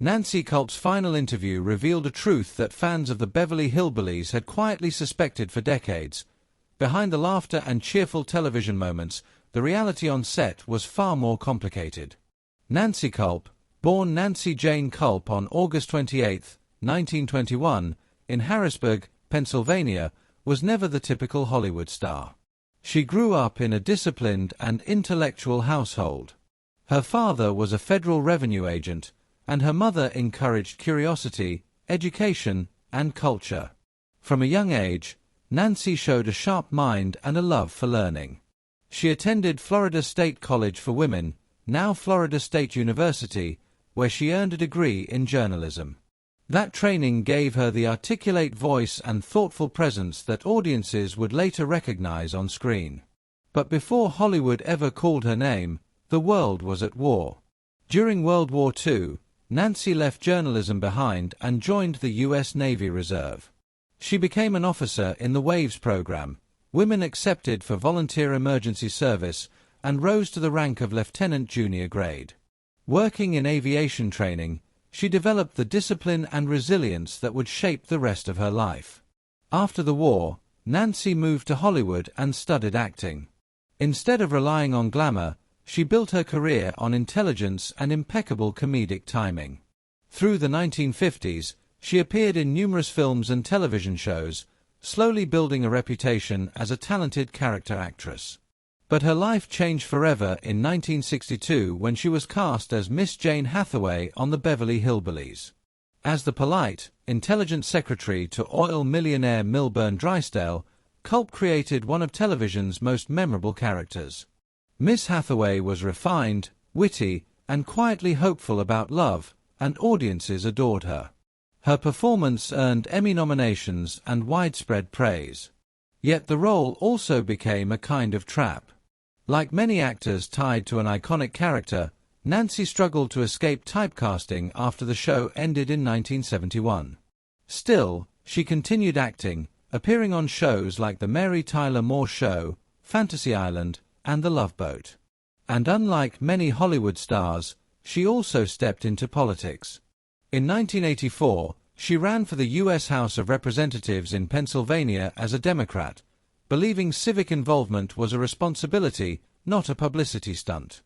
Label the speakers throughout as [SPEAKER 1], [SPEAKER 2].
[SPEAKER 1] Nancy Culp's final interview revealed a truth that fans of the Beverly Hillbillies had quietly suspected for decades. Behind the laughter and cheerful television moments, the reality on set was far more complicated. Nancy Culp, born Nancy Jane Culp on August 28, 1921, in Harrisburg, Pennsylvania, was never the typical Hollywood star. She grew up in a disciplined and intellectual household. Her father was a federal revenue agent, and her mother encouraged curiosity, education, and culture. From a young age, Nancy showed a sharp mind and a love for learning. She attended Florida State College for Women, now Florida State University, where she earned a degree in journalism. That training gave her the articulate voice and thoughtful presence that audiences would later recognize on screen. But before Hollywood ever called her name, the world was at war. During World War II, Nancy left journalism behind and joined the U.S. Navy Reserve. She became an officer in the WAVES program, Women Accepted for Volunteer Emergency Service, and rose to the rank of lieutenant junior grade. Working in aviation training, she developed the discipline and resilience that would shape the rest of her life. After the war, Nancy moved to Hollywood and studied acting. Instead of relying on glamour, she built her career on intelligence and impeccable comedic timing. Through the 1950s, she appeared in numerous films and television shows, slowly building a reputation as a talented character actress. But her life changed forever in 1962 when she was cast as Miss Jane Hathaway on the Beverly Hillbillies. As the polite, intelligent secretary to oil millionaire Milburn Drysdale, Culp created one of television's most memorable characters. Miss Hathaway was refined, witty, and quietly hopeful about love, and audiences adored her. Her performance earned Emmy nominations and widespread praise. Yet the role also became a kind of trap. Like many actors tied to an iconic character, Nancy struggled to escape typecasting after the show ended in 1971. Still, she continued acting, appearing on shows like The Mary Tyler Moore Show, Fantasy Island, and The Love Boat. And unlike many Hollywood stars, she also stepped into politics. In 1984, she ran for the U.S. House of Representatives in Pennsylvania as a Democrat, believing civic involvement was a responsibility, not a publicity stunt.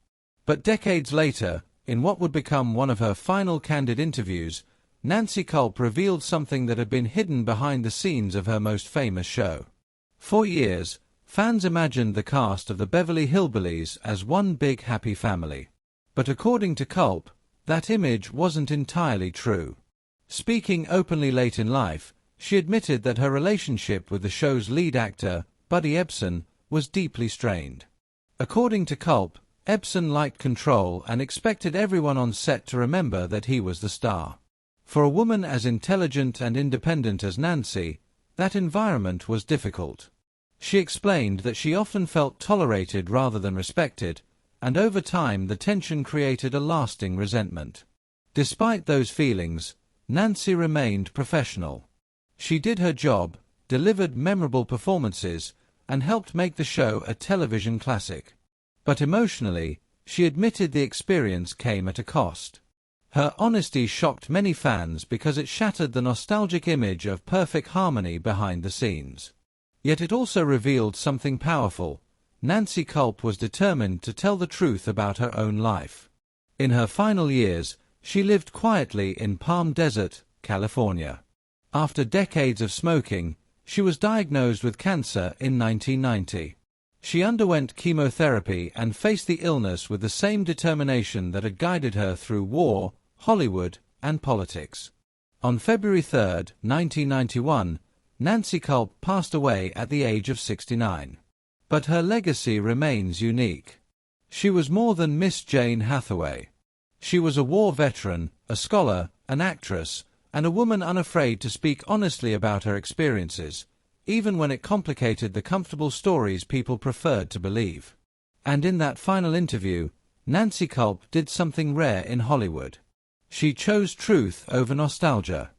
[SPEAKER 1] But decades later, in what would become one of her final candid interviews, Nancy Culp revealed something that had been hidden behind the scenes of her most famous show. For years, fans imagined the cast of the Beverly Hillbillies as one big happy family. But according to Culp, that image wasn't entirely true. Speaking openly late in life, she admitted that her relationship with the show's lead actor, Buddy Ebsen, was deeply strained. According to Culp, Ebsen liked control and expected everyone on set to remember that he was the star. For a woman as intelligent and independent as Nancy, that environment was difficult. She explained that she often felt tolerated rather than respected, and over time the tension created a lasting resentment. Despite those feelings, Nancy remained professional. She did her job, delivered memorable performances, and helped make the show a television classic. But emotionally, she admitted the experience came at a cost. Her honesty shocked many fans because it shattered the nostalgic image of perfect harmony behind the scenes. Yet it also revealed something powerful. Nancy Culp was determined to tell the truth about her own life. In her final years, she lived quietly in Palm Desert, California. After decades of smoking, she was diagnosed with cancer in 1990. She underwent chemotherapy and faced the illness with the same determination that had guided her through war, Hollywood, and politics. On February 3, 1991, Nancy Culp passed away at the age of 69. But her legacy remains unique. She was more than Miss Jane Hathaway. She was a war veteran, a scholar, an actress, and a woman unafraid to speak honestly about her experiences, even when it complicated the comfortable stories people preferred to believe. And in that final interview, Nancy Culp did something rare in Hollywood. She chose truth over nostalgia.